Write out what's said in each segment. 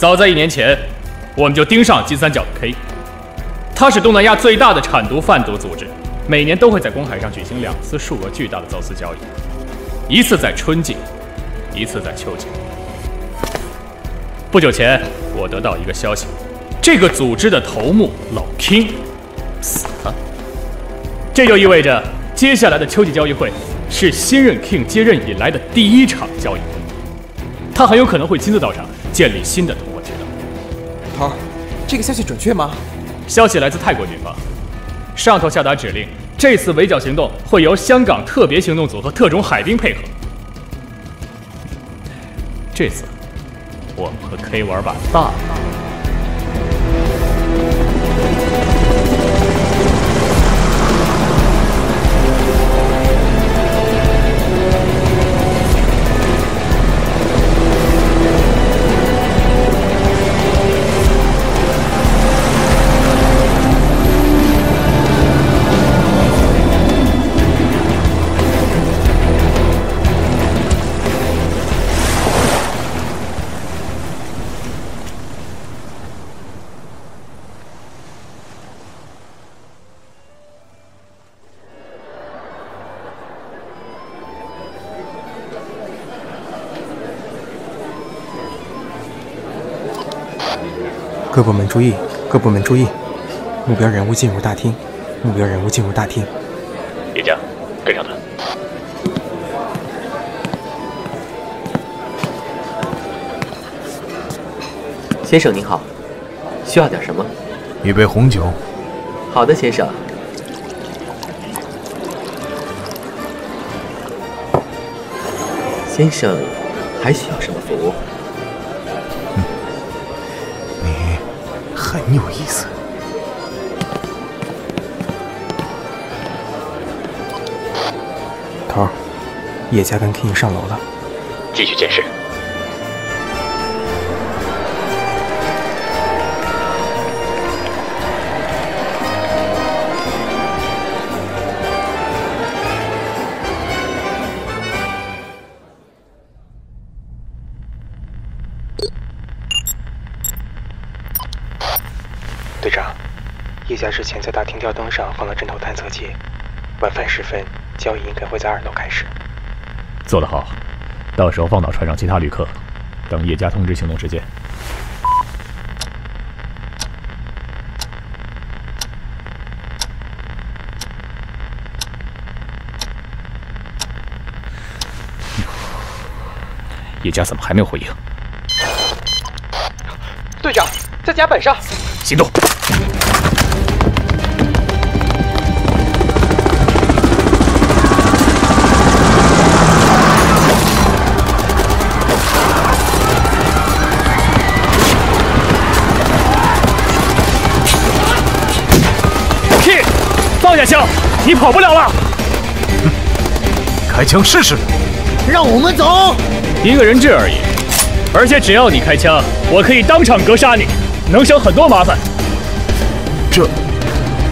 早在1年前，我们就盯上金三角的 K。它是东南亚最大的产毒贩毒组织，每年都会在公海上举行2次数额巨大的走私交易，一次在春季，一次在秋季。不久前，我得到一个消息，这个组织的头目老 King 死了。这就意味着，接下来的秋季交易会是新任 King 接任以来的第1场交易会。他很有可能会亲自到场，建立新的通货渠道。头儿，这个消息准确吗？消息来自泰国军方，上头下达指令，这次围剿行动会由香港特别行动组和特种海兵配合。这次，我们和 K 玩把大的。各部门注意！各部门注意！目标人物进入大厅！目标人物进入大厅！叶家，跟上他。先生您好，需要点什么？一杯红酒。好的，先生。先生，还需要什么服务？你很有意思。头儿，叶家跟 King 上楼了，继续监视。队长，叶家之前在大厅吊灯上放了针头探测器，晚饭时分，交易应该会在2楼开始。做得好，到时候放到船上其他旅客，等叶家通知行动时间。叶家怎么还没有回应？队长，在甲板上，行动！King， 放下枪，你跑不了了。开枪试试。让我们走。一个人质而已，而且只要你开枪，我可以当场格杀你，能省很多麻烦。这，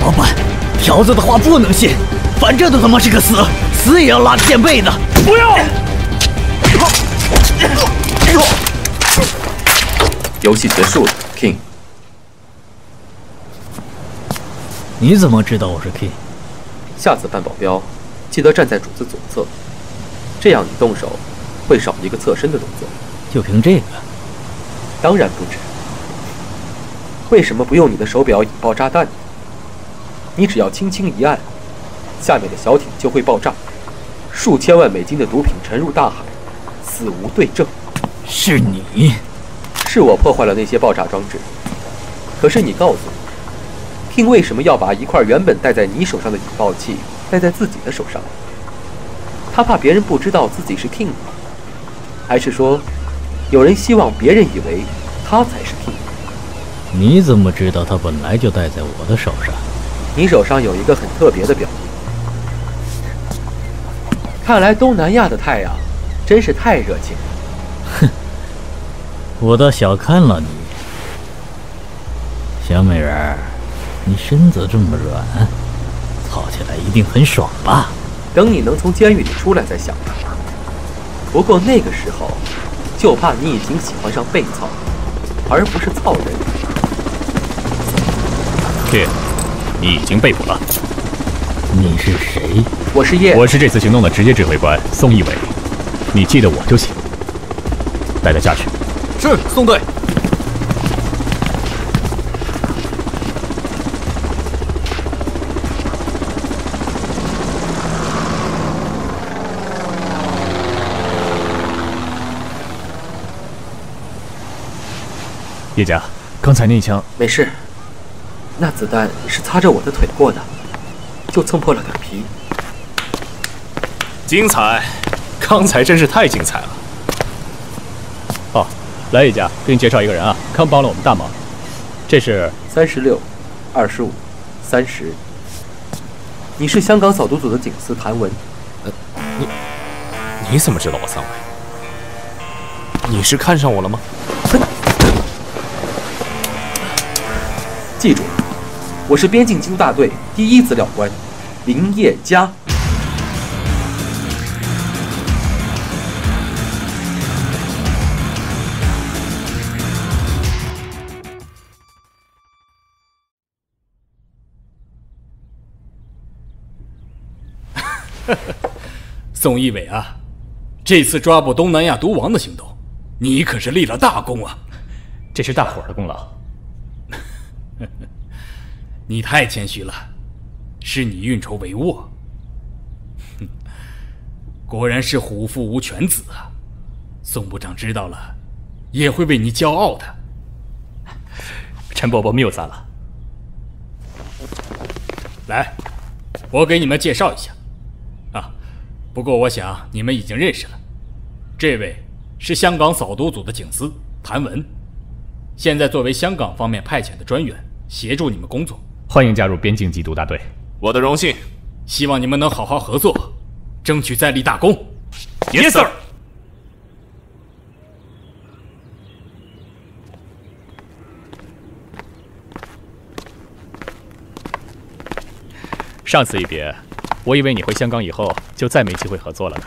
老板，条子的话不能信，反正都他妈是个死，死也要拉垫背的。不要！游戏结束了 ，King。你怎么知道我是 King？ 下次扮保镖，记得站在主子左侧，这样你动手会少一个侧身的动作。就凭这个？当然不止。为什么不用你的手表引爆炸弹呢？你只要轻轻一按，下面的小艇就会爆炸，数千万美金的毒品沉入大海，死无对证。是你，是我破坏了那些爆炸装置。可是你告诉我，King为什么要把一块原本戴在你手上的引爆器戴在自己的手上？他怕别人不知道自己是 King 吗？还是说，有人希望别人以为他才是 King？ 你怎么知道他本来就戴在我的手上？你手上有一个很特别的表印。看来东南亚的太阳真是太热情了。哼，我倒小看了你，小美人儿，你身子这么软，操起来一定很爽吧？等你能从监狱里出来再想吧。不过那个时候，就怕你已经喜欢上被操。而不是草人。King，你已经被捕了。你是谁？我是叶，我是这次行动的直接指挥官宋一伟，你记得我就行。带他下去。是，宋队。叶家，刚才那一枪没事，那子弹是擦着我的腿过的，就蹭破了点皮。精彩，刚才真是太精彩了。哦，来叶家，给你介绍一个人啊，刚帮了我们大忙。这是36、25、30。你是香港扫毒组的警司谭文。你怎么知道我3位？你是看上我了吗？记住，我是边境缉毒大队第1资料官林叶嘉。宋一伟啊，这次抓捕东南亚毒王的行动，你可是立了大功啊！这是大伙儿的功劳。你太谦虚了，是你运筹帷幄。果然是虎父无犬子啊！宋部长知道了，也会为你骄傲的。陈伯伯谬赞了。来，我给你们介绍一下。不过我想你们已经认识了，这位是香港扫毒组的警司谭文，现在作为香港方面派遣的专员，协助你们工作。欢迎加入边境缉毒大队。我的荣幸。希望你们能好好合作，争取再立大功。Yes, sir。上次一别，我以为你回香港以后就再没机会合作了呢。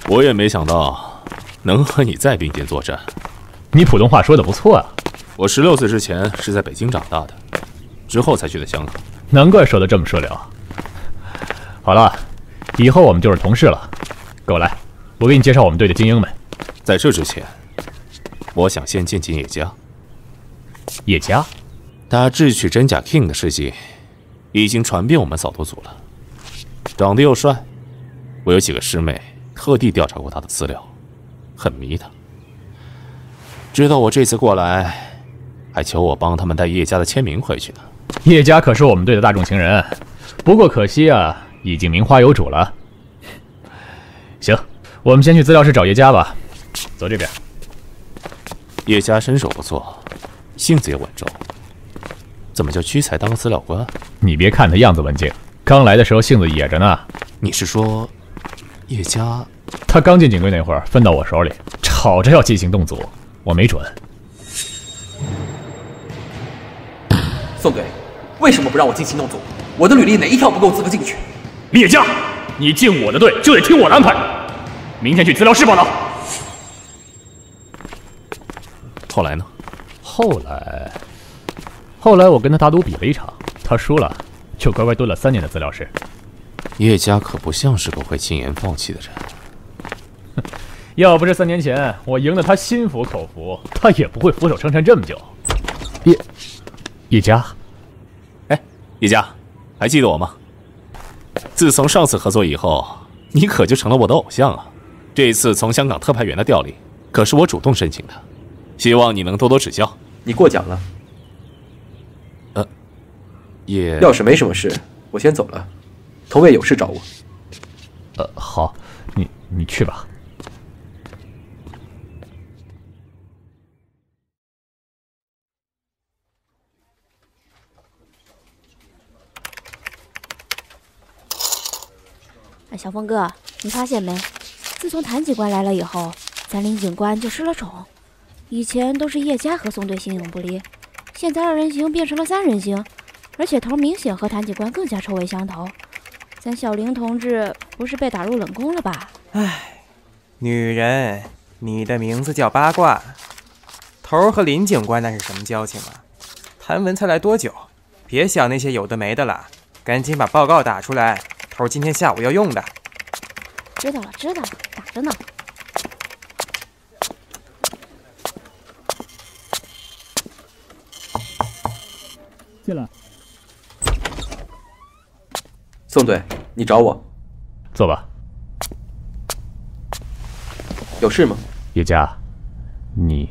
我也没想到能和你再并肩作战。你普通话说得不错啊。我16岁之前是在北京长大的，之后才去的香港。难怪说得这么顺溜。好了，以后我们就是同事了。跟我来，我给你介绍我们队的精英们。在这之前，我想先见见叶家。叶家，他智取真假 King 的事迹已经传遍我们扫毒组了。长得又帅，我有几个师妹特地调查过他的资料，很迷他。知道我这次过来，还求我帮他们带叶家的签名回去呢。叶家可是我们队的大众情人，不过可惜啊，已经名花有主了。行，我们先去资料室找叶家吧。走这边。叶家身手不错，性子也稳重，怎么就屈才当个资料官？你别看他样子文静，刚来的时候性子野着呢。你是说，叶家？他刚进警队那会儿分到我手里，吵着要进行动组，我没准。宋队，为什么不让我进行动组？我的履历哪一条不够资格进去？叶家，你进我的队就得听我的安排。明天去资料室报道。后来呢？后来我跟他打赌比了一场，他输了，就乖乖蹲了3年的资料室。叶家可不像是个会轻言放弃的人。要不是3年前我赢得他心服口服，他也不会俯首称臣这么久。叶家，哎，叶家，还记得我吗？自从上次合作以后，你可就成了我的偶像啊！这次从香港特派员的调离，可是我主动申请的，希望你能多多指教。你过奖了。要是没什么事，我先走了。同卫有事找我。好，你去吧。小峰哥，你发现没？自从谭警官来了以后，咱林警官就失了宠。以前都是叶家和宋队形影不离，现在2人行变成了3人行，而且头明显和谭警官更加臭味相投。咱小林同志不是被打入冷宫了吧？唉，女人，你的名字叫八卦，头头儿和林警官那是什么交情啊？谭文才来多久？别想那些有的没的了，赶紧把报告打出来，头儿今天下午要用的。知道了，打着呢。进来。宋队，你找我？坐吧。有事吗？叶佳，你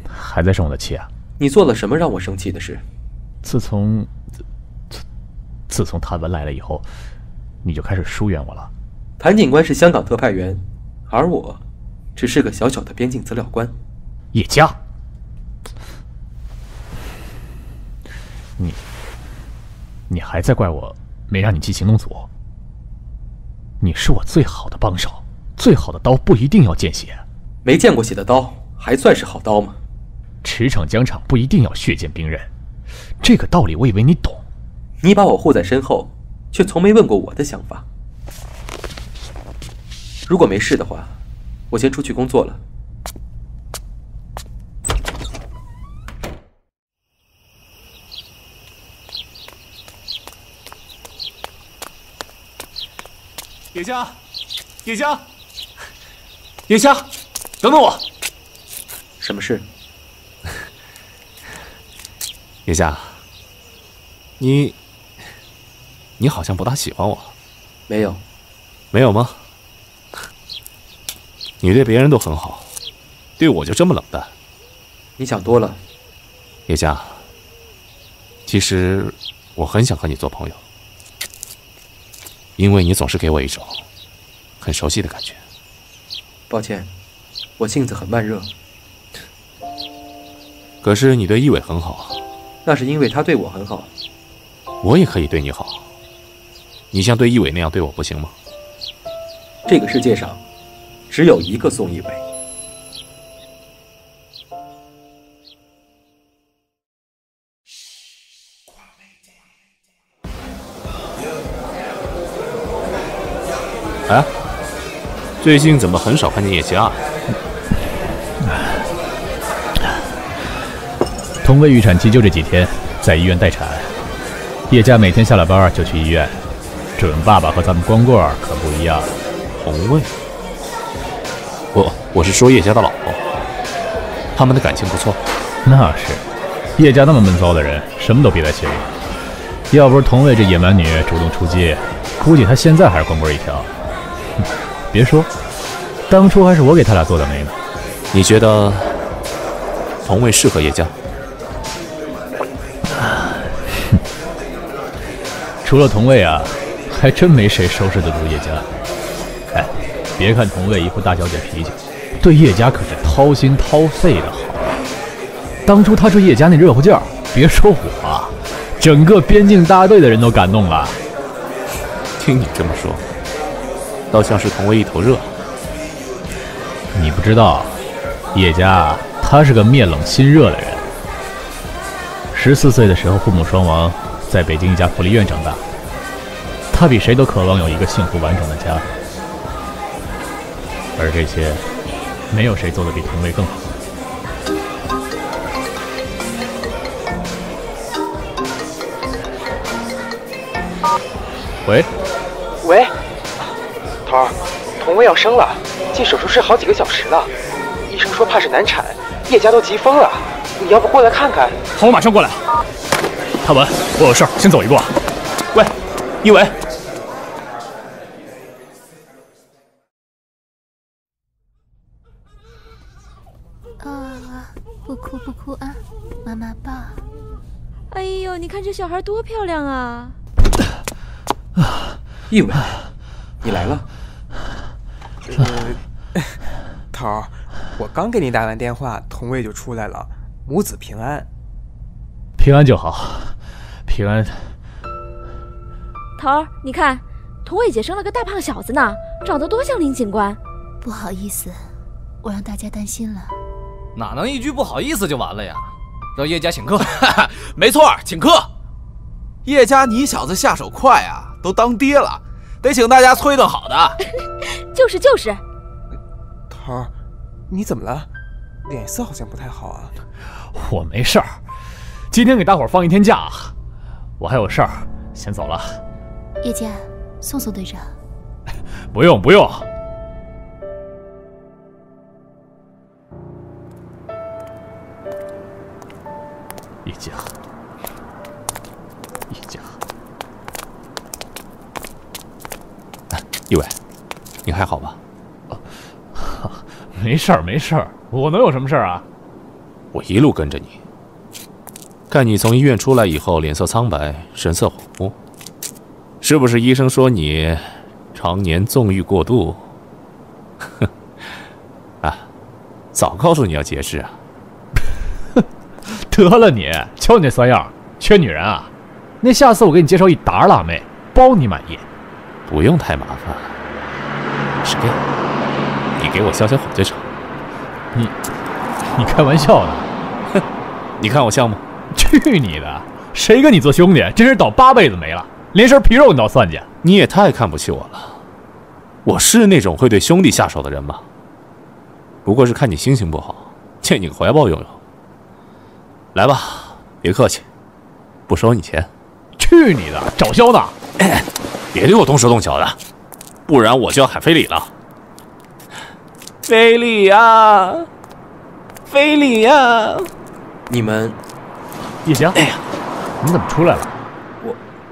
还在生我的气啊？你做了什么让我生气的事？自从谭文来了以后，你就开始疏远我了。谭警官是香港特派员，而我只是个小小的边境资料官。叶佳，你还在怪我没让你进行动组？你是我最好的帮手，最好的刀不一定要见血。没见过血的刀还算是好刀吗？驰骋疆场不一定要血溅兵刃，这个道理我以为你懂。你把我护在身后，却从没问过我的想法。如果没事的话，我先出去工作了。叶佳，叶佳，叶佳，等等我。什么事？叶佳，你好像不大喜欢我。没有。没有吗？你对别人都很好，对我就这么冷淡？你想多了。叶佳，其实我很想和你做朋友，因为你总是给我一种很熟悉的感觉。抱歉，我性子很慢热。可是你对一伟很好啊。那是因为他对我很好。我也可以对你好，你像对一伟那样对我不行吗？这个世界上只有一个宋一伟。哎，最近怎么很少看见叶佳？同位预产期就这几天，在医院待产。叶佳每天下了班就去医院。准爸爸和咱们光棍可不一样。同位？我是说叶佳的老婆，他们的感情不错。那是，叶佳那么闷骚的人，什么都憋在心里。要不是同位这野蛮女主动出击，估计她现在还是光棍一条。别说，当初还是我给他俩做的媒呢。你觉得同位适合叶佳？除了同位啊，还真没谁收拾得住叶佳。哎，别看同位一副大小姐脾气，对叶佳可是掏心掏肺的好。当初他追叶佳那热乎劲儿，别说我啊，整个边境大队的人都感动了。听你这么说，倒像是同为一头热。你不知道，叶佳他是个面冷心热的人。14岁的时候父母双亡，在北京一家福利院长大。他比谁都渴望有一个幸福完整的家，而这些，没有谁做得比同位更好。喂，头儿，同位要生了，进手术室好几个小时了，医生说怕是难产，叶佳都急疯了，你要不过来看看？好，我马上过来。谭文，我有事儿，先走一步。喂，一伟。不哭啊，妈妈抱。哎呦，你看这小孩多漂亮啊！一伟，你来了。头儿，我刚给你打完电话，同位就出来了，母子平安。平安就好，平安。头儿，你看，同位姐生了个大胖小子呢，长得多像林警官。不好意思，我让大家担心了。哪能一句不好意思就完了呀？让叶佳请客。没错，请客。叶佳，你小子下手快啊，都当爹了，得请大家搓一顿好的。就是。头儿，你怎么了？脸色好像不太好啊。我没事儿，今天给大伙儿放一天假，我还有事儿，先走了。叶家，送送队长。不用不用。叶家，叶家，一伟，你还好吧？没事儿没事儿，我能有什么事儿啊？我一路跟着你，看你从医院出来以后脸色苍白，神色恍惚，是不是医生说你常年纵欲过度？啊，早告诉你要节制啊！得了你，瞧你那酸样，缺女人啊？那下次我给你介绍一沓辣妹，包你满意。不用太麻烦，是 gay， 你给我消消火就成。你开玩笑呢？哼，你看我像吗？去你的！谁跟你做兄弟？真是倒8辈子霉了，连身皮肉你倒算计？你也太看不起我了。我是那种会对兄弟下手的人吗？不过是看你心情不好，借你个怀抱用用。来吧，别客气，不收你钱。去你的！找销呢？别对我动手动脚的，不然我就要喊非礼了。非礼呀，非礼呀！你们，叶翔，哎呀，你怎么出来了？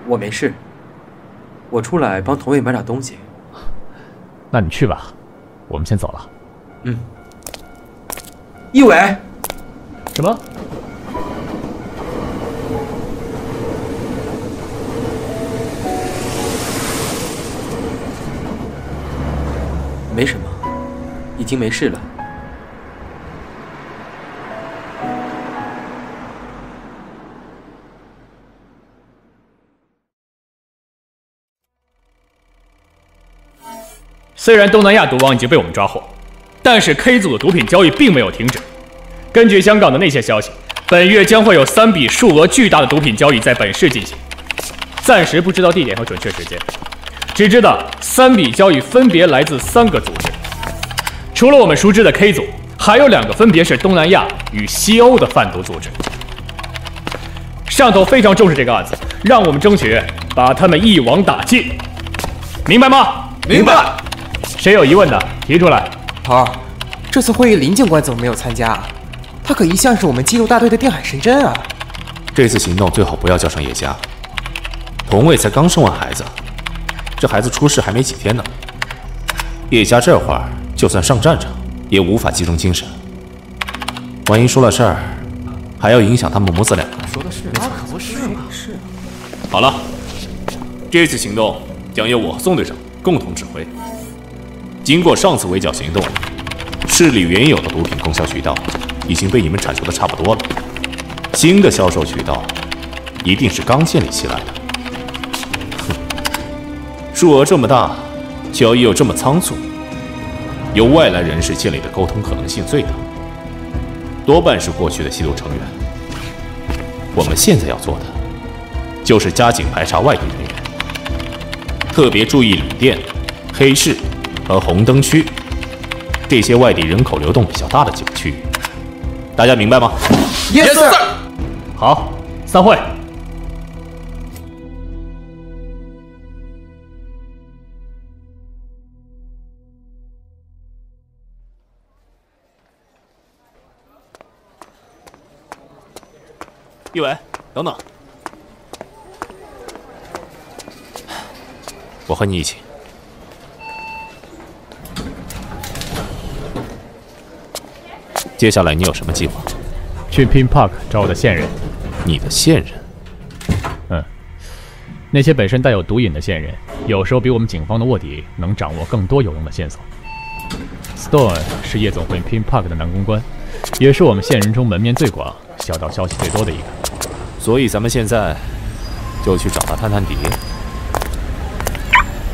我没事，我出来帮童卫买点东西。那你去吧，我们先走了。嗯。一伟，什么？没什么，已经没事了。虽然东南亚毒王已经被我们抓获，但是 K 组的毒品交易并没有停止。根据香港的内线消息，本月将会有3笔数额巨大的毒品交易在本市进行，暂时不知道地点和准确时间，只知道3笔交易分别来自3个组织。除了我们熟知的 K 组，还有2个分别是东南亚与西欧的贩毒组织。上头非常重视这个案子，让我们争取把他们一网打尽，明白吗？明白。谁有疑问的提出来。头儿，这次会议林警官怎么没有参加？他可一向是我们缉毒大队的定海神针啊！这次行动最好不要叫上叶家，童卫才刚生完孩子，这孩子出事还没几天呢。叶家这会儿就算上战场，也无法集中精神。万一出了事儿，还要影响他们母子2个。说的是，那可不是嘛。是。好了，这次行动将由我宋队长共同指挥。经过上次围剿行动，市里原有的毒品供销渠道已经被你们铲除的差不多了，新的销售渠道一定是刚建立起来的。数额这么大，交易又这么仓促，由外来人士建立的沟通可能性最大，多半是过去的吸毒成员。我们现在要做的就是加紧排查外地人员，特别注意旅店、黑市和红灯区这些外地人口流动比较大的几个区域，大家明白吗 ？Yes sir。好，散会。一伟，等等，我和你一起。接下来你有什么计划？去 Pin Park 找我的线人。你的线人？嗯，那些本身带有毒瘾的线人，有时候比我们警方的卧底能掌握更多有用的线索。Stone 是夜总会 Pin Park 的男公关，也是我们线人中门面最广、小道消息最多的一个。所以咱们现在就去找他探探底。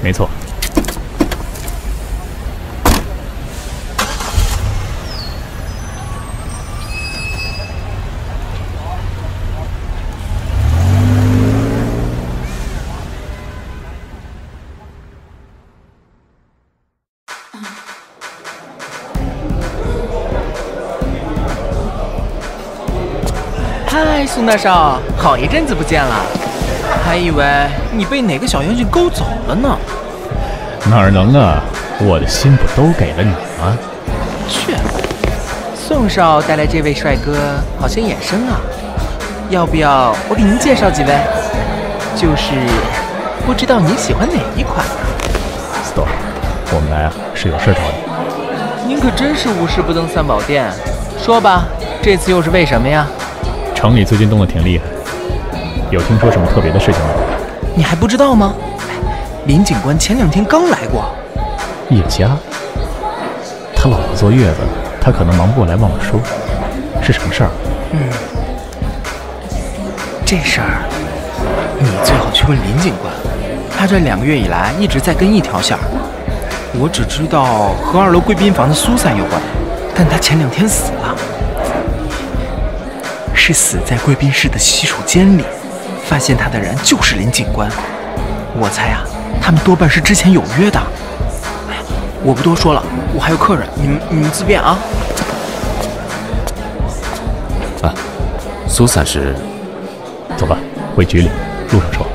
没错。嗨，宋大少，好一阵子不见了，还以为你被哪个小妖精勾走了呢。哪能啊，我的心不都给了你吗？去，宋少带来这位帅哥好像眼生啊，要不要我给您介绍几位？就是不知道您喜欢哪一款啊 ？Stop， 我们来啊是有事找你。您可真是无事不登三宝殿，说吧，这次又是为什么呀？城里最近动得挺厉害，有听说什么特别的事情吗？你还不知道吗？林警官前2天刚来过。叶家，他老婆坐月子，他可能忙不过来忘了说，是什么事儿？这事儿你最好去问林警官，他这2个月以来一直在跟一条线儿。我只知道和2楼贵宾房的苏珊有关，但他前2天死了。是死在贵宾室的洗手间里，发现他的人就是林警官。我猜啊，他们多半是之前有约的。我不多说了，我还有客人，你们自便啊。啊，苏珊是？走吧，回局里，路上说。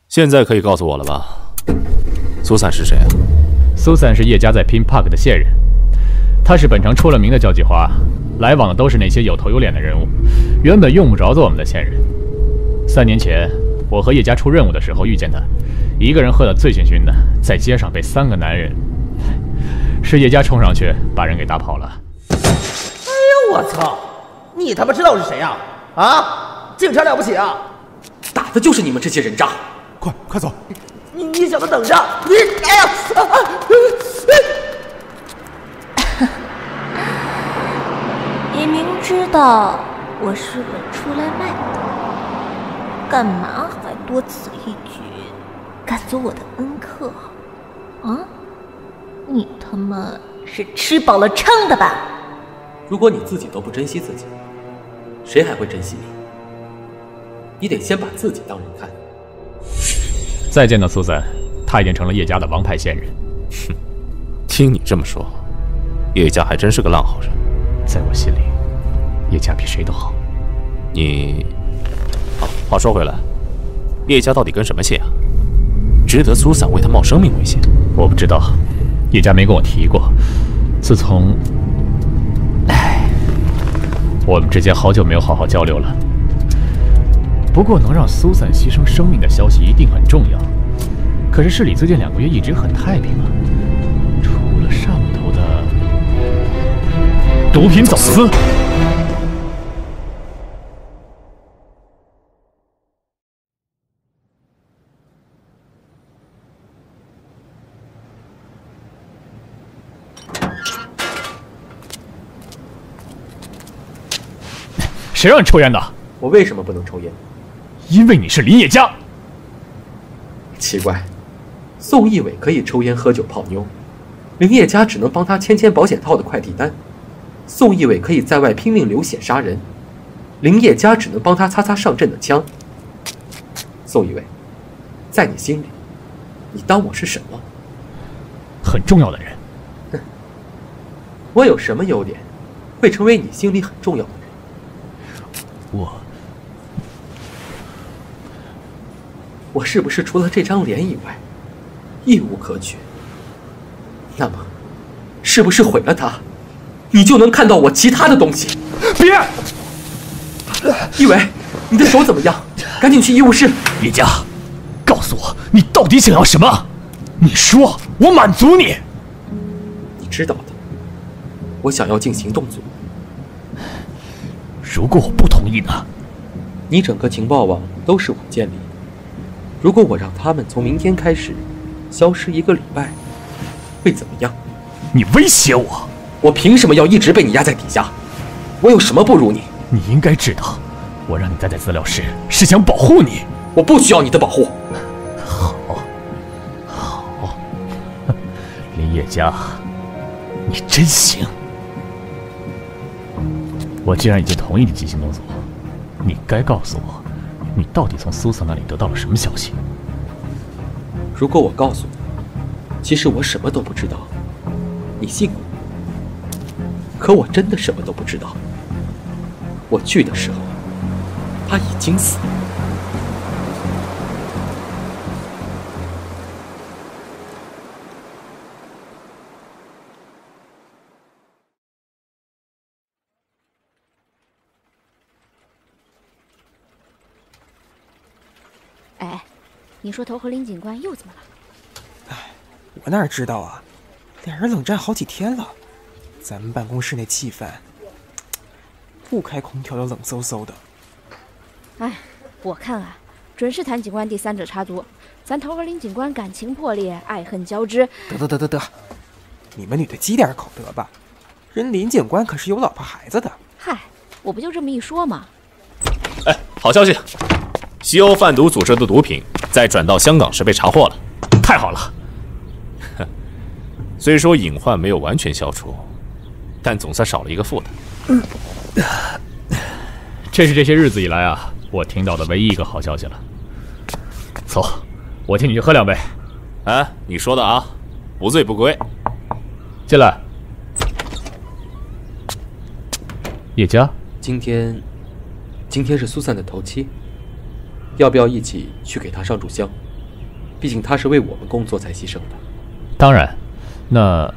现在可以告诉我了吧？苏珊是谁啊？苏珊是叶家在 Pin Park 的线人，她是本城出了名的交际花，来往的都是那些有头有脸的人物，原本用不着做我们的线人。3年前，我和叶家出任务的时候遇见她，一个人喝得醉醺醺的，在街上被3个男人，是叶家冲上去把人给打跑了。哎呦我操！你他妈知道我是谁啊？啊！警察了不起啊？打的就是你们这些人渣！快走！你小子等着！你哎呀！你明知道我是个出来卖的，干嘛还多此一举，赶走我的恩客？啊！你他妈是吃饱了撑的吧？如果你自己都不珍惜自己，谁还会珍惜你？你得先把自己当人看。再见到苏珊，她已经成了叶家的王牌线人。哼，听你这么说，叶家还真是个烂好人。在我心里，叶家比谁都好。你……话说回来，叶家到底跟什么姓啊？值得苏珊为他冒生命危险？我不知道，叶家没跟我提过。自从……我们之间好久没有好好交流了。不过能让苏珊牺牲生命的消息一定很重要。可是市里最近2个月一直很太平啊，除了上头的毒品走私。谁让你抽烟的？我为什么不能抽烟？因为你是林叶家。奇怪，宋一伟可以抽烟喝酒泡妞，林叶家只能帮他签保险套的快递单；宋一伟可以在外拼命流血杀人，林叶家只能帮他擦擦上阵的枪。宋一伟，在你心里，你当我是什么？很重要的人。哼，我有什么优点，会成为你心里很重要的人？我是不是除了这张脸以外，一无可取？那么，是不是毁了它，你就能看到我其他的东西？别！一伟，你的手怎么样？赶紧去医务室。叶家，告诉我你到底想要什么？你说，我满足你。你知道的，我想要进行动组。如果我不同意呢？你整个情报网都是我建立。如果我让他们从明天开始消失1个礼拜，会怎么样？你威胁我？我凭什么要一直被你压在底下？我有什么不如你？你应该知道，我让你待在资料室是想保护你。我不需要你的保护。好，林叶家，你真行。我既然已经同意你进行动组，你该告诉我，你到底从苏萨那里得到了什么消息？如果我告诉你，其实我什么都不知道，你信我？可我真的什么都不知道。我去的时候，他已经死了。哎，你说头和林警官又怎么了？我哪知道啊，俩人冷战好几天了，咱们办公室那气氛，不开空调都冷飕飕的。哎，我看啊，准是谭警官第三者插足，咱头和林警官感情破裂，爱恨交织。得，你们女的积点口德吧，人林警官可是有老婆孩子的。嗨，我不就这么一说吗？哎，好消息，西欧贩毒组织的毒品在转到香港时被查获了，太好了！虽说隐患没有完全消除，但总算少了一个负担。这是这些日子以来啊，我听到的唯一一个好消息了。走，我请你去喝2杯。哎，你说的啊，不醉不归。进来。叶佳，今天是苏珊的头七，要不要一起去给她上炷香？毕竟她是为我们工作才牺牲的。当然。那，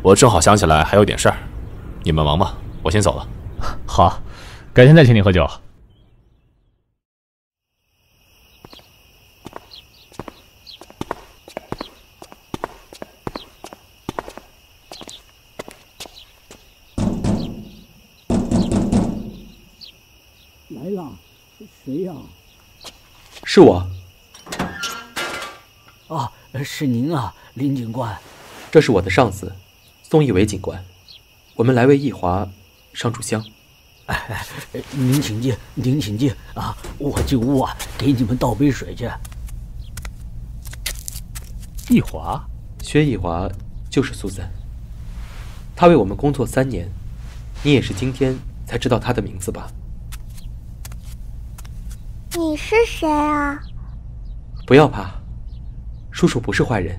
我正好想起来还有点事儿，你们忙吧，我先走了。好，改天再请你喝酒。来了，谁呀？是我。啊，是您啊，林警官。这是我的上司，宋一伟警官。我们来为易华上炷香。您请进，您请进啊！我进屋啊，给你们倒杯水去。易华，薛易华就是苏珊，他为我们工作3年，你也是今天才知道他的名字吧？你是谁啊？不要怕。叔叔不是坏人，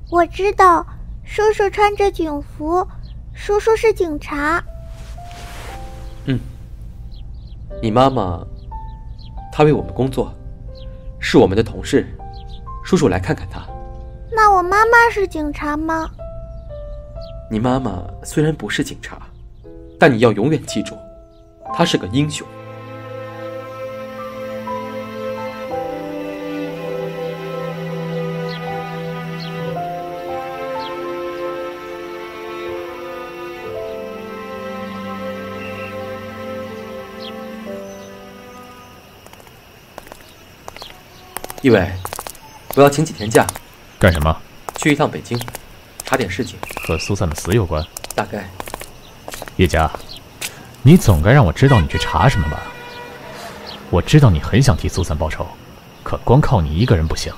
我知道，叔叔穿着警服，叔叔是警察。你妈妈，她为我们工作，是我们的同事，叔叔来看看她。那我妈妈是警察吗？你妈妈虽然不是警察，但你要永远记住，她是个英雄。一伟，我要请几天假。干什么？去一趟北京，查点事情。和苏珊的死有关？大概。叶佳，你总该让我知道你去查什么吧？我知道你很想替苏珊报仇，可光靠你一个人不行。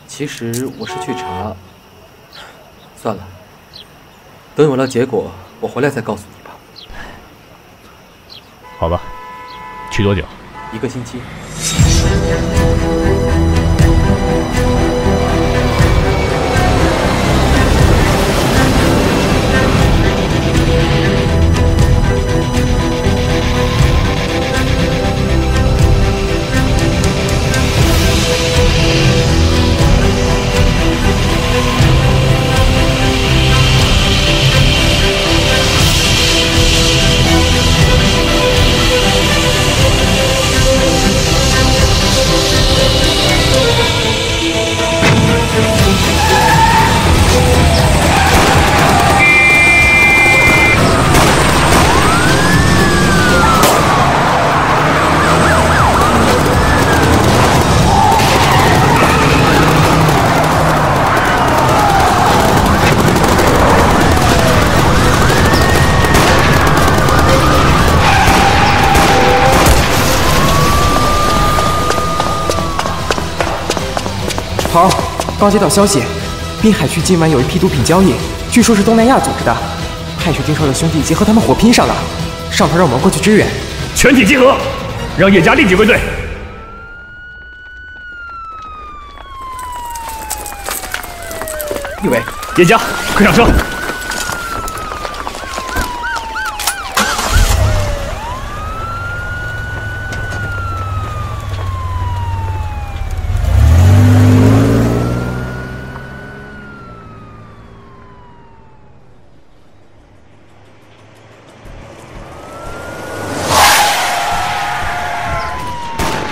其实我是去查，算了，等有了结果，我回来再告诉你吧。好吧，去多久？1个星期。好，刚接到消息，滨海区今晚有一批毒品交易，据说是东南亚组织的。派去盯梢的兄弟已经和他们火拼上了，上头让我们过去支援。全体集合，让叶家立即归队。一伟，叶家，快上车！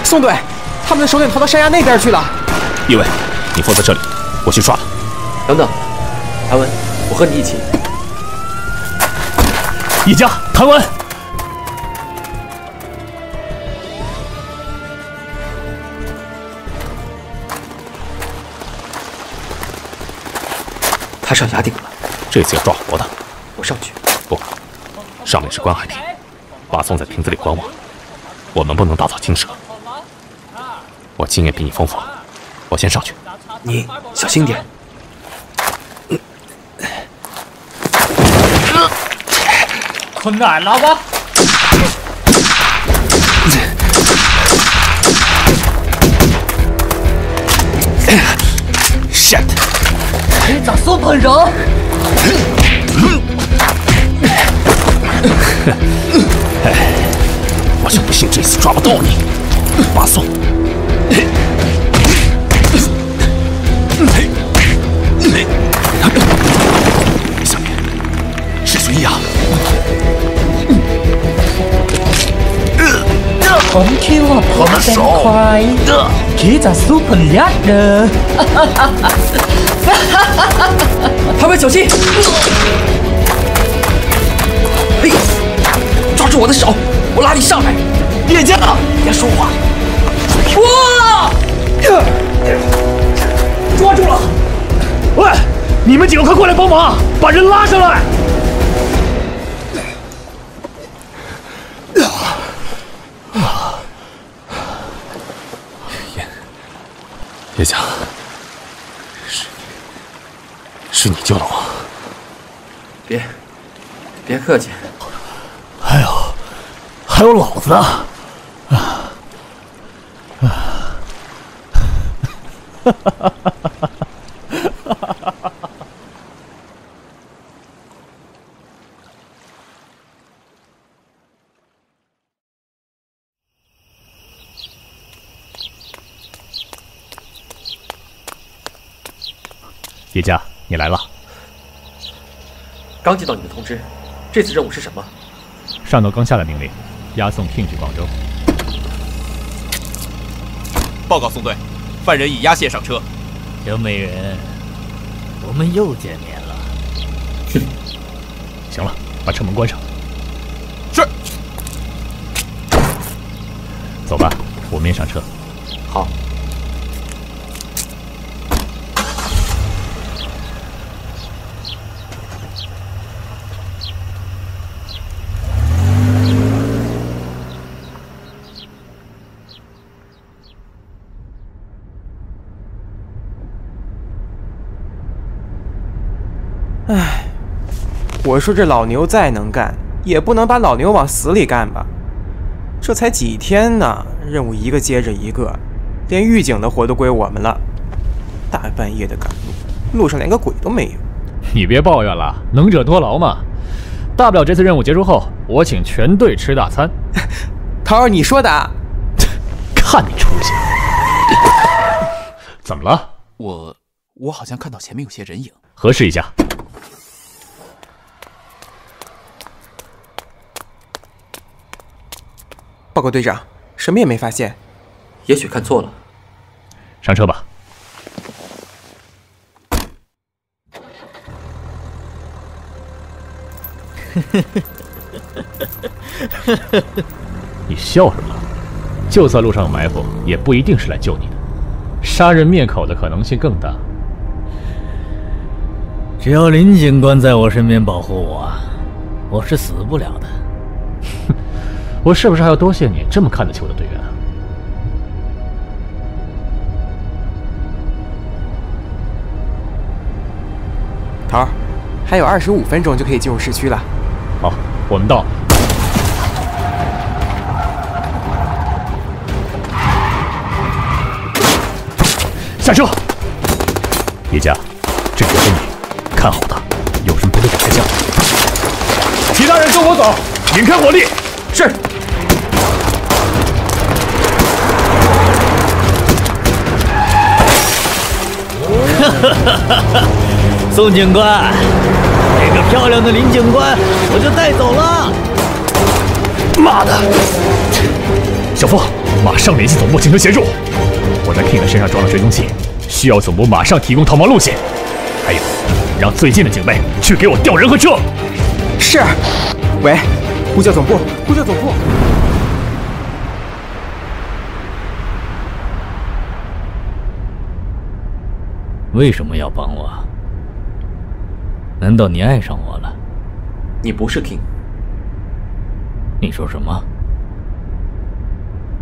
宋队，他们的首领逃到山崖那边去了。一伟，你负责这里，我去抓他。等等，谭文，我和你一起。叶家，谭文，他上崖顶了，这次要抓活的。我上去。不，上面是观海亭，把宋在亭子里观望，我们不能打草惊蛇。我经验比你丰富，我先上去。你小心点。困难了吧？shit！ 你咋说本人？我就不信这次抓不到你，马宋。下面是悬崖。ผมคิดว่าผมเป็นใครคิดจะสู้ผลยักษ์เด้อ他们小心！嘿，抓住我的手，我拉你上来。叶家，别说话。哇！抓住了！喂，你们几个快过来帮忙，把人拉上来！叶家，是你救了我。别客气。还有老子呢！叶家，你来了。刚接到你的通知，这次任务是什么？上头刚下了命令，押送 King 去广州。报告宋队，犯人已押解上车。小美人，我们又见面了。哼，行了，把车门关上。是。走吧，我们也上车。好。唉，我说这老牛再能干，也不能把老牛往死里干吧？这才几天呢，任务一个接着一个，连狱警的活都归我们了。大半夜的赶路，路上连个鬼都没有。你别抱怨了，能者多劳嘛。大不了这次任务结束后，我请全队吃大餐。桃儿，你说的啊？看你出息！怎么了？我好像看到前面有些人影。核实一下。报告队长，什么也没发现。也许看错了。上车吧。你笑什么？就算路上有埋伏，也不一定是来救你的。杀人灭口的可能性更大。只要林警官在我身边保护我，我是死不了的。我是不是还要多谢你这么看得起我的队员啊？头儿，还有25分钟就可以进入市区了。好，我们到。下车。叶家，这就给你，看好他，有人不会给开枪。其他人跟我走，引开火力。是。宋警官，这个漂亮的林警官我就带走了。妈的！小峰，马上联系总部请求协助。我在 King 的身上装了追踪器，需要总部马上提供逃亡路线。还有，让最近的警卫去给我调人和车。是。喂，呼叫总部，呼叫总部。为什么要帮我？难道你爱上我了？你不是 King。你说什么？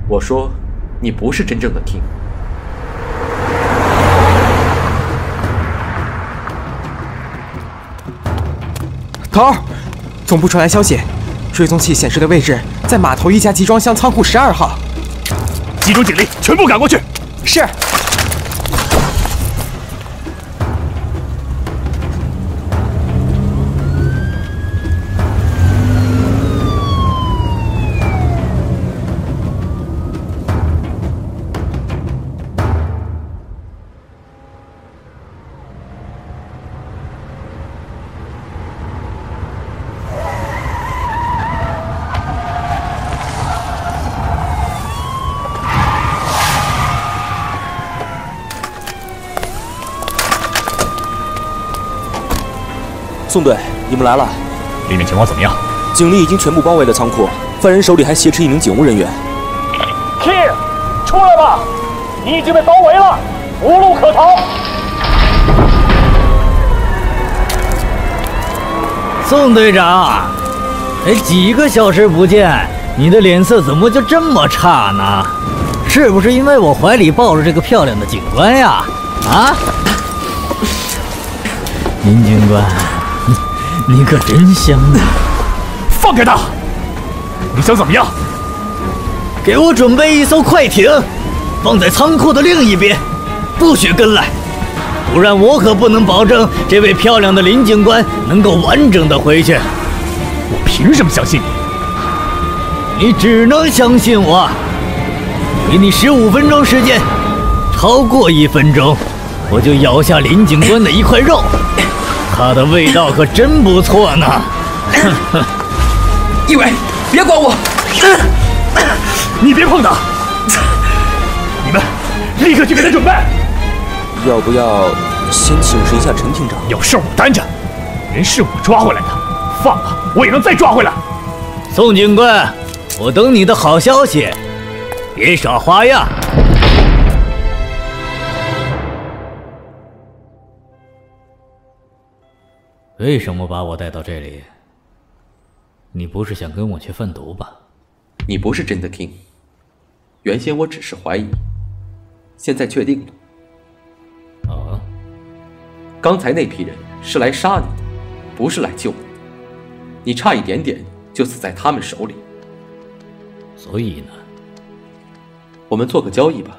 我说，你不是真正的 King。头儿，总部传来消息，追踪器显示的位置在码头一家集装箱仓库12号。集中警力，全部赶过去。是。宋队，你们来了。里面情况怎么样？警力已经全部包围了仓库，犯人手里还挟持一名警务人员。King， 出来吧！你已经被包围了，无路可逃。宋队长，才几个小时不见，你的脸色怎么就这么差呢？是不是因为我怀里抱着这个漂亮的警官呀？啊？林警官。你可真香啊！放开他！你想怎么样？给我准备一艘快艇，放在仓库的另一边，不许跟来，不然我可不能保证这位漂亮的林警官能够完整的回去。我凭什么相信你？你只能相信我。给你15分钟时间，超过1分钟，我就咬下林警官的一块肉。它的味道可真不错呢！一伟，别管我！你别碰他！你们立刻去给他准备！要不要先请示一下陈厅长？有事我担着，人是我抓回来的，放了我也能再抓回来。宋警官，我等你的好消息，别耍花样。为什么把我带到这里？你不是想跟我去贩毒吧？你不是真的 King， 原先我只是怀疑，现在确定了。啊？刚才那批人是来杀你的，不是来救你。你差一点点就死在他们手里。所以呢？我们做个交易吧，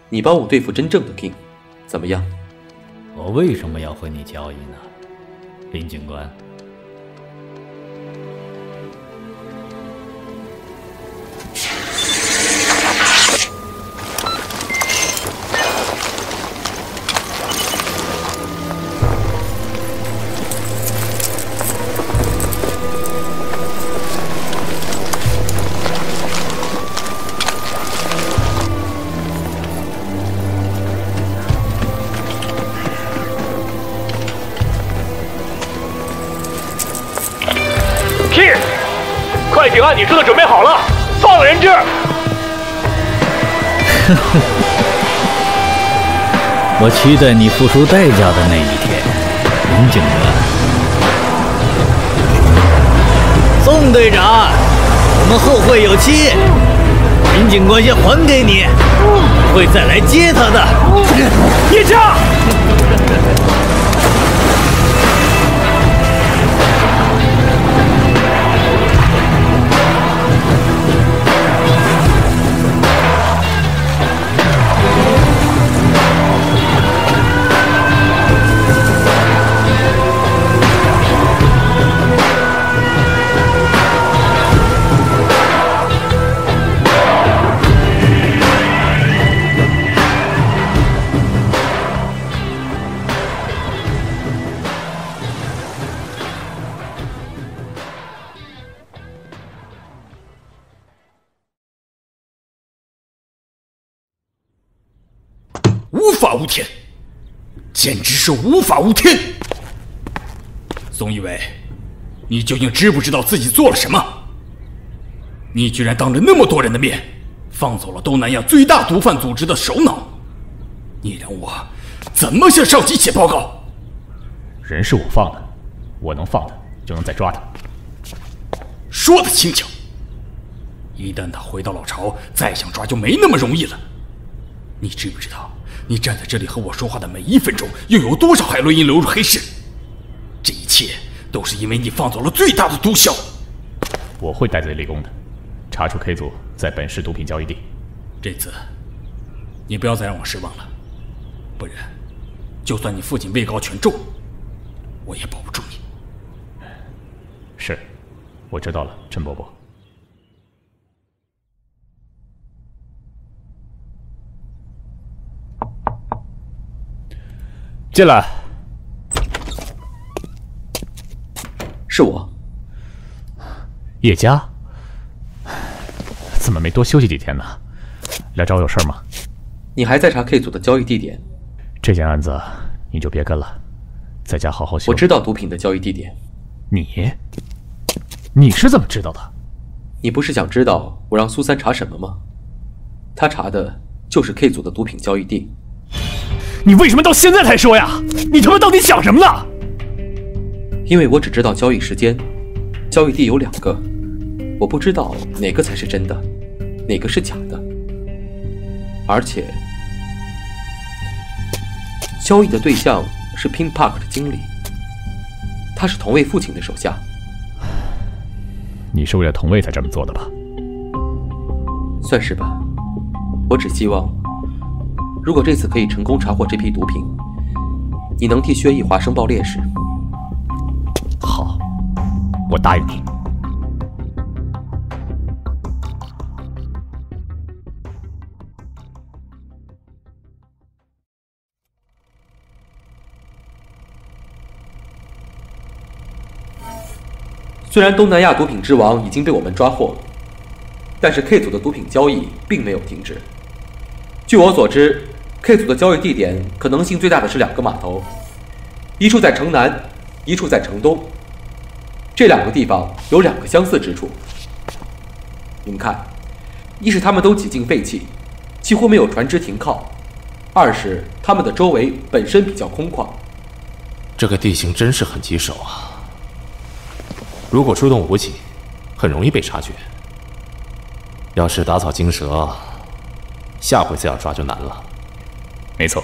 你帮我对付真正的 King， 怎么样？我为什么要和你交易呢？林警官，快艇按你说的准备好了，放了人质。我期待你付出代价的那一天，林警官。宋队长，我们后会有期，林警官先还给你，我会再来接他的。叶家。法无天，简直是无法无天！宋一伟，你究竟知不知道自己做了什么？你居然当着那么多人的面，放走了东南亚最大毒贩组织的首脑，你让我怎么向上级写报告？人是我放的，我能放他，就能再抓他。说得轻巧，一旦他回到老巢，再想抓就没那么容易了。你知不知道，你站在这里和我说话的每一分钟，又有多少海洛因流入黑市？这一切都是因为你放走了最大的毒枭。我会戴罪立功的，查出 K 组在本市毒品交易地。这次，你不要再让我失望了，不然，就算你父亲位高权重，我也保不住你。是，我知道了，陈伯伯。进来。是我。叶家？怎么没多休息几天呢？来找我有事吗？你还在查 K 组的交易地点？这件案子你就别跟了，在家好好休息。我知道毒品的交易地点。你是怎么知道的？你不是想知道我让苏三查什么吗？他查的就是 K 组的毒品交易地。你为什么到现在才说呀？你他妈到底想什么呢？因为我只知道交易时间，交易地有2个，我不知道哪个才是真的，哪个是假的。而且，交易的对象是 Pink Park 的经理，他是同为父亲的手下。你是为了同位才这么做的吧？算是吧。我只希望，如果这次可以成功查获这批毒品，你能替薛毅华申报烈士。好，我答应你。虽然东南亚毒品之王已经被我们抓获，但是 K 组的毒品交易并没有停止。据我所知 ，K 组的交易地点可能性最大的是2个码头，一处在城南，一处在城东。这2个地方有2个相似之处。你们看，一是他们都几近废弃，几乎没有船只停靠；二是他们的周围本身比较空旷。这个地形真是很棘手啊！如果出动武警，很容易被察觉。要是打草惊蛇，下回再要抓就难了。没错，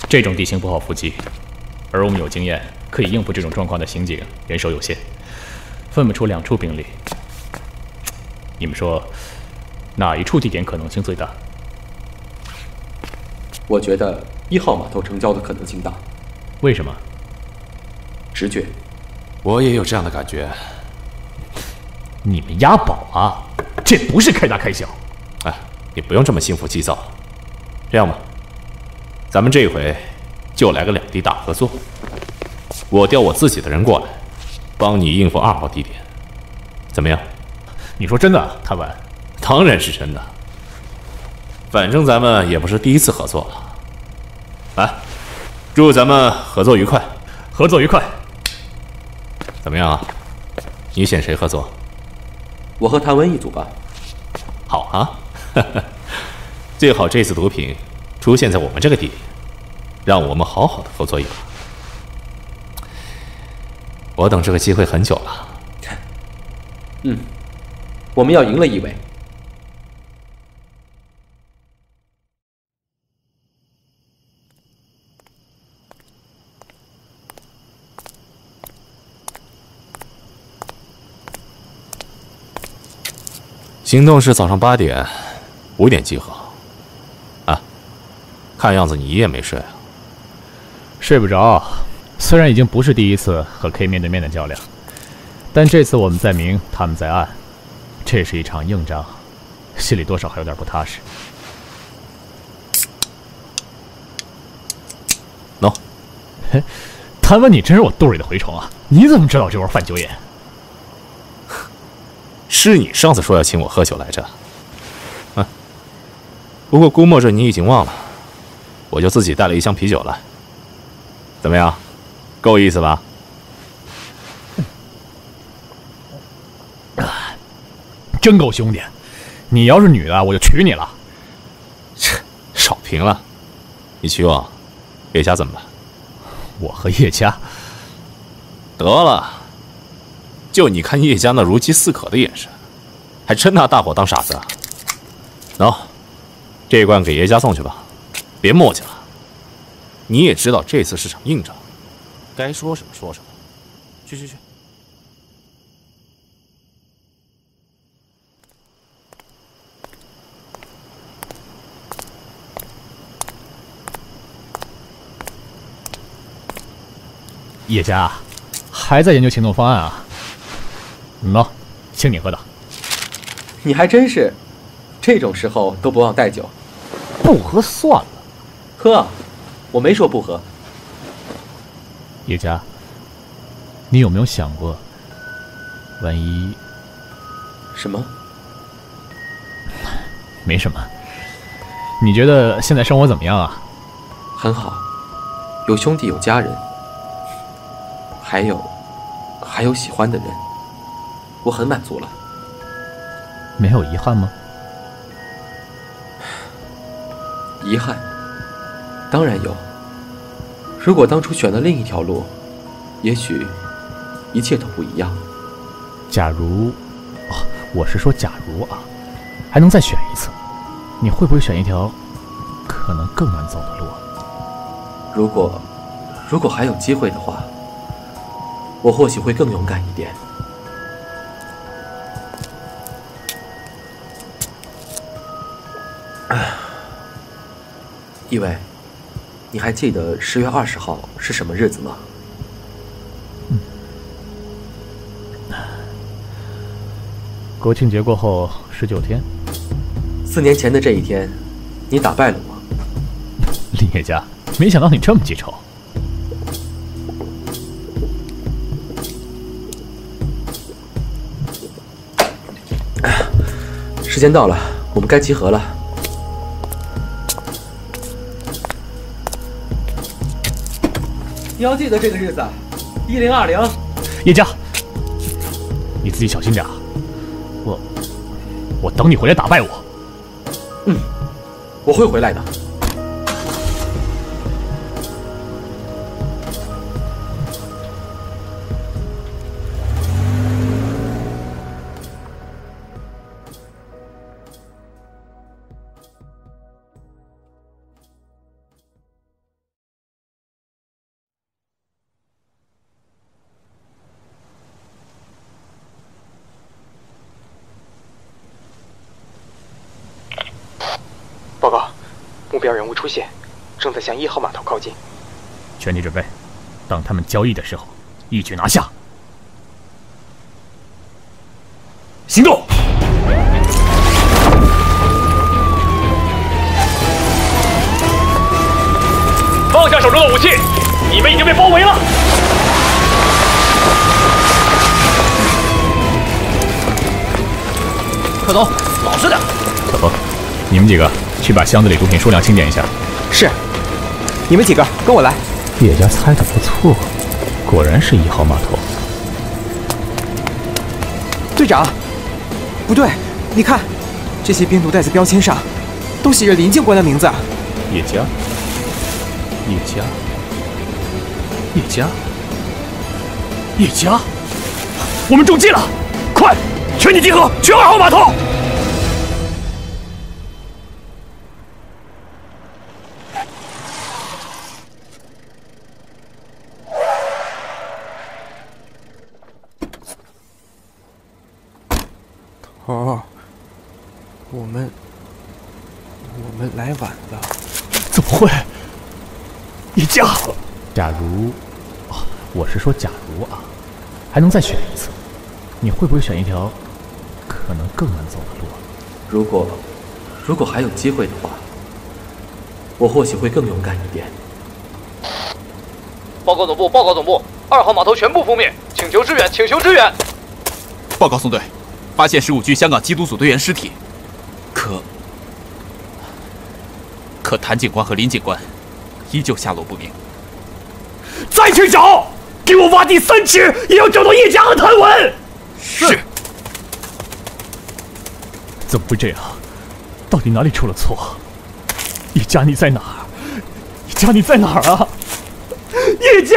这种地形不好伏击，而我们有经验，可以应付这种状况的刑警人手有限，分不出2处兵力。你们说，哪一处地点可能性最大？我觉得1号码头成交的可能性大。为什么？直觉。我也有这样的感觉。你们押宝啊，这不是开大开小。哎，你不用这么心浮气躁。这样吧，咱们这一回就来个2地大合作。我调我自己的人过来，帮你应付2号地点，怎么样？你说真的，谭文？当然是真的。反正咱们也不是第一次合作了。来，祝咱们合作愉快。合作愉快。怎么样啊？你选谁合作？我和谭文一组吧。好啊，最好这次毒品出现在我们这个地点，让我们好好的合作一把。我等这个机会很久了。我们要赢了1位。行动是早上8点，5点集合。啊，看样子你一夜没睡啊？睡不着。虽然已经不是第一次和 K 面对面的较量，但这次我们在明，他们在暗，这是一场硬仗，心里多少还有点不踏实。喏，谭文，你真是我肚里的蛔虫啊！你怎么知道这玩范九眼？是你上次说要请我喝酒来着。不过估摸着你已经忘了，我就自己带了一箱啤酒来。怎么样，够意思吧？真够兄弟！你要是女的，我就娶你了。切，少贫了。你娶我，叶家怎么办？我和叶家，得了，就你看叶家那如饥似渴的眼神，还真拿大伙当傻子啊！喏，这罐给叶家送去吧，别磨叽了。你也知道这次是场硬仗，该说什么说什么。去。叶家还在研究行动方案啊？喏，请你喝的。你还真是，这种时候都不忘带酒。不喝算了，喝，我没说不喝。叶家，你有没有想过，万一……什么？没什么。你觉得现在生活怎么样啊？很好，有兄弟，有家人。还有喜欢的人，我很满足了。没有遗憾吗？遗憾，当然有。如果当初选了另一条路，也许一切都不一样。假如，我是说假如啊，还能再选一次，你会不会选一条可能更难走的路？如果还有机会的话，我或许会更勇敢一点。一伟，你还记得10月20号是什么日子吗？国庆节过后19天。4年前的这一天，你打败了我。林叶家，没想到你这么记仇。时间到了，我们该集合了。你要记得这个日子，1020。叶家，你自己小心点啊！我等你回来打败我。我会回来的。报告，目标人物出现，正在向1号码头靠近。全体准备，当他们交易的时候，一举拿下。行动！放下手中的武器，你们已经被包围了。特东，老实点。小峰，你们几个去把箱子里毒品数量清点一下。是。你们几个跟我来。叶家猜的不错，果然是1号码头。队长，不对，你看，这些冰毒袋子标签上都写着林警官的名字。叶家，我们中计了！快，全体集合，去2号码头！哦，我们来晚了。怎么会？叶家，假如，我是说假如啊，还能再选一次，你会不会选一条可能更难走的路？如果还有机会的话，我或许会更勇敢一点。报告总部，2号码头全部覆灭，请求支援！报告宋队，发现15具香港缉毒组队员尸体，可谭警官和林警官依旧下落不明。再去找，给我挖地3尺，也要找到叶家和谭文。是。怎么会这样？到底哪里出了错？叶家你在哪儿？叶家你在哪儿啊？叶家！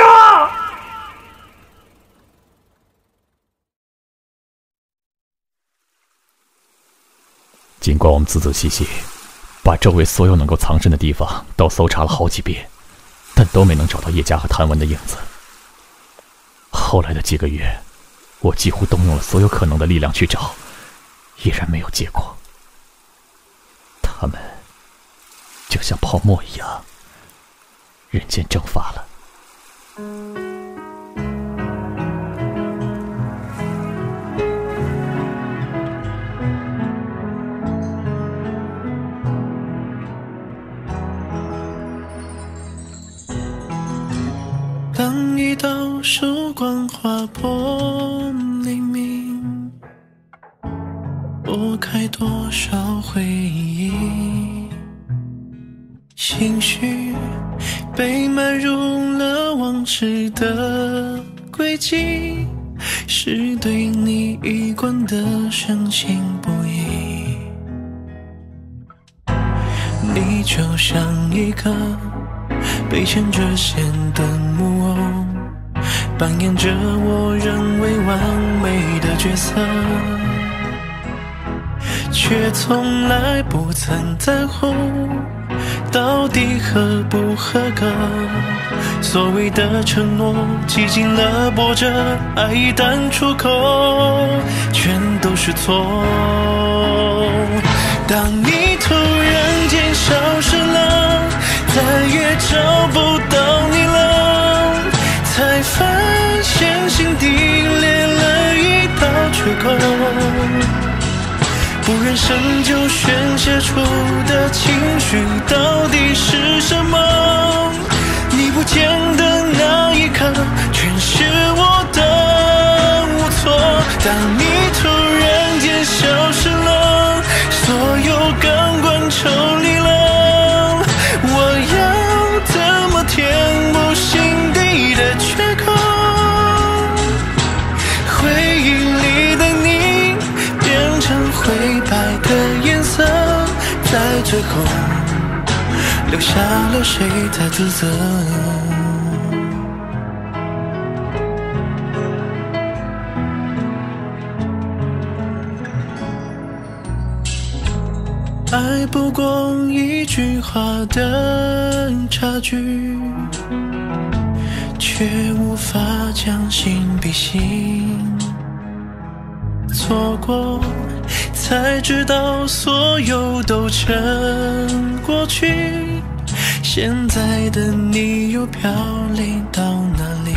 尽管我们仔仔细细把周围所有能够藏身的地方都搜查了好几遍，但都没能找到叶家和谭文的影子。后来的几个月，我几乎动用了所有可能的力量去找，依然没有结果。他们就像泡沫一样，人间蒸发了。当一道曙光划破黎明，拨开多少回忆，兴许被埋入了往事的轨迹，是对你一贯的深信不疑。你就像一个被牵着线的木偶，扮演着我认为完美的角色，却从来不曾在乎到底合不合格。所谓的承诺几经了波折，爱一旦出口全都是错。当你突然间消失了，再也找不到你了，才发现心底裂了一道缺口，不忍深究宣泄出的情绪到底是什么。你不见的那一刻，全是我的无措。当你突然间消失了，所有感官抽离了，我要怎么填补心底的缺口？回忆里的你变成灰白的颜色，在最后留下了谁在自责？爱不过一句话的差距，却无法将心比心。错过才知道所有都成过去，现在的你又飘零到哪里？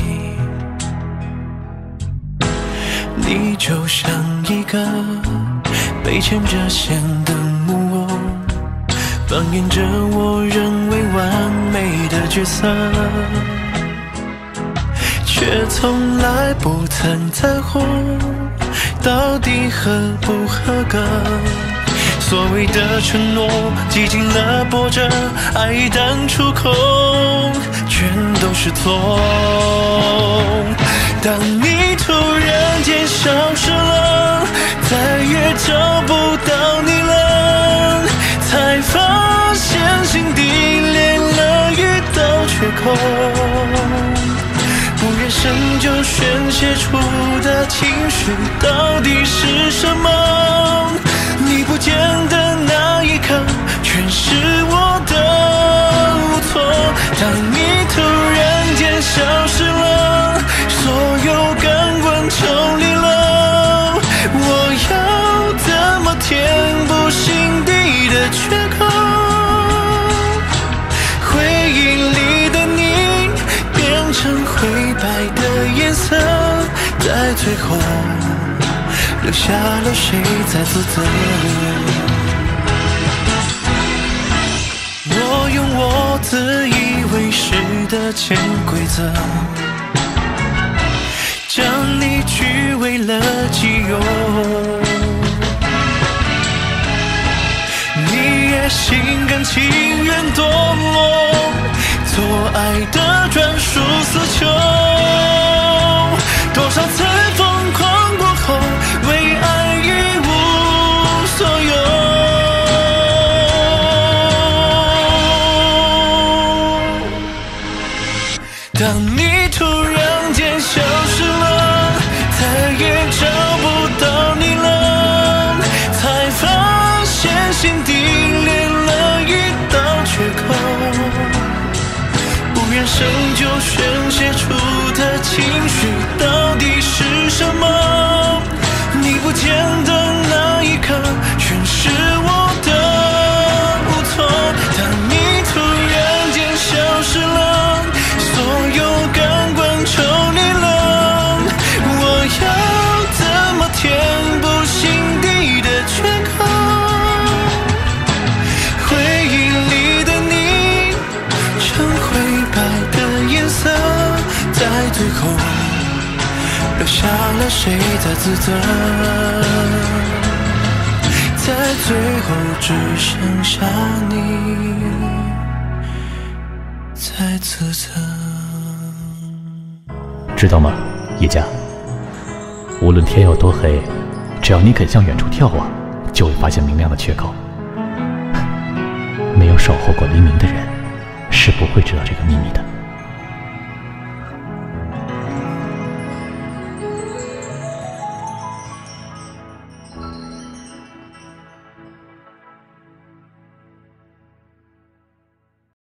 你就像一个被牵着线的木偶，扮演着我认为完美的角色，却从来不曾在乎到底合不合格。所谓的承诺几经了波折，爱一旦出口全都是错。当你突然间消失了，再也找不到你了，才发现心底裂了一道缺口，不愿深究宣泄出的情绪到底是什么。你不见的那一刻，全是我的无措。当你突然间消失了，所有感官抽离了，我要怎么填补心底的缺口？回忆里的你变成灰白的颜色，在最后留下了谁在自责？我用我自以为是的潜规则，将你据为了己用，你也心甘情愿堕落，做爱的专属死囚。多少次疯狂过后，为爱一无所有。当你突然间消失了，再也找不到你了，才发现心底裂了一道缺口。不愿深究宣泄出的情绪到底是什么？你不见的那一刻，全是我的无措。当你突然间消失了，所有感官抽离了，我要怎么填补心底的缺口？回忆里的你，成灰白的颜色，在最后留下了谁在自责？在最后只剩下你在自责。知道吗，叶家？无论天有多黑，只要你肯向远处眺望，就会发现明亮的缺口。没有守候过黎明的人，是不会知道这个秘密的。